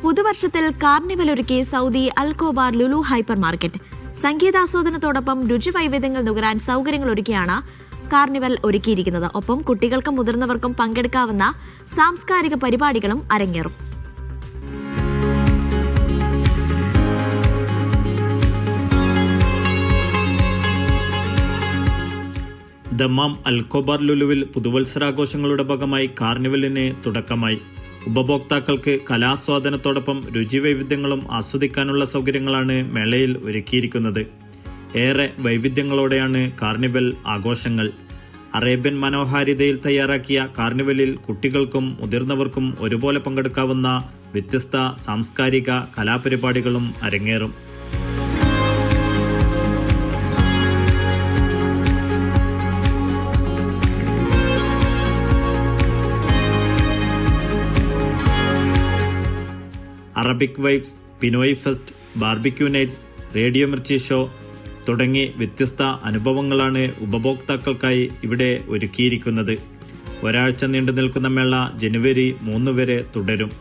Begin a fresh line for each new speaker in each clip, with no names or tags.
പുതുവർഷത്തിൽ carnival ഒരുക്കി Saudi Al Khobar Lulu hypermarket. സംഗീതാസ്വാദനത്തോടൊപ്പം രുചിവൈവിധ്യങ്ങൾ നുകരാൻ സൗകര്യങ്ങൾ ഒരുക്കിയാണ് കാർണിവൽ ഒരുക്കിയിരിക്കുന്നത്. ഒപ്പം കുട്ടികൾക്കും മുതിർന്നവർക്കും പങ്കെടുക്കാവുന്ന സാംസ്കാരിക പരിപാടികളും അരങ്ങേറും.
ദമ്മാം അൽകോബാർ ലുലുവിൽ പുതുവത്സരാഘോഷങ്ങളുടെ ഭാഗമായി കാർണിവലിന് തുടക്കമായി. ഉപഭോക്താക്കൾക്ക് കലാസ്വാദനത്തോടൊപ്പം രുചിവൈവിധ്യങ്ങളും ആസ്വദിക്കാനുള്ള സൗകര്യങ്ങളാണ് മേളയിൽ ഒരുക്കിയിരിക്കുന്നത്. ഏറെ വൈവിധ്യങ്ങളോടെയാണ് കാർണിവൽ ആഘോഷങ്ങൾ. അറേബ്യൻ മനോഹാരിതയിൽ തയ്യാറാക്കിയ കാർണിവലിൽ കുട്ടികൾക്കും മുതിർന്നവർക്കും ഒരുപോലെ പങ്കെടുക്കാവുന്ന വ്യത്യസ്ത സാംസ്കാരിക കലാപരിപാടികളും അരങ്ങേറും. Arabic vibes, Pinoy fest, barbecue nights, radio Mirchi show തുടങ്ങി വ്യത്യസ്ത അനുഭവങ്ങളാണ് ഉപഭോക്താക്കൾക്കായി ഇവിടെ ഒരുക്കിയിരിക്കുന്നത്. ഒരാഴ്ച നീണ്ടു നിൽക്കുന്ന മേള ജനുവരി 3 വരെ തുടരും.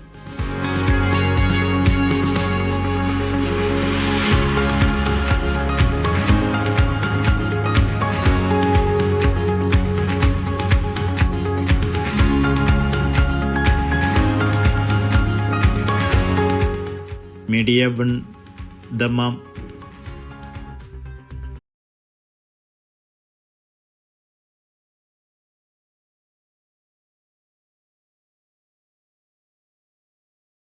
Media 1 Dammam.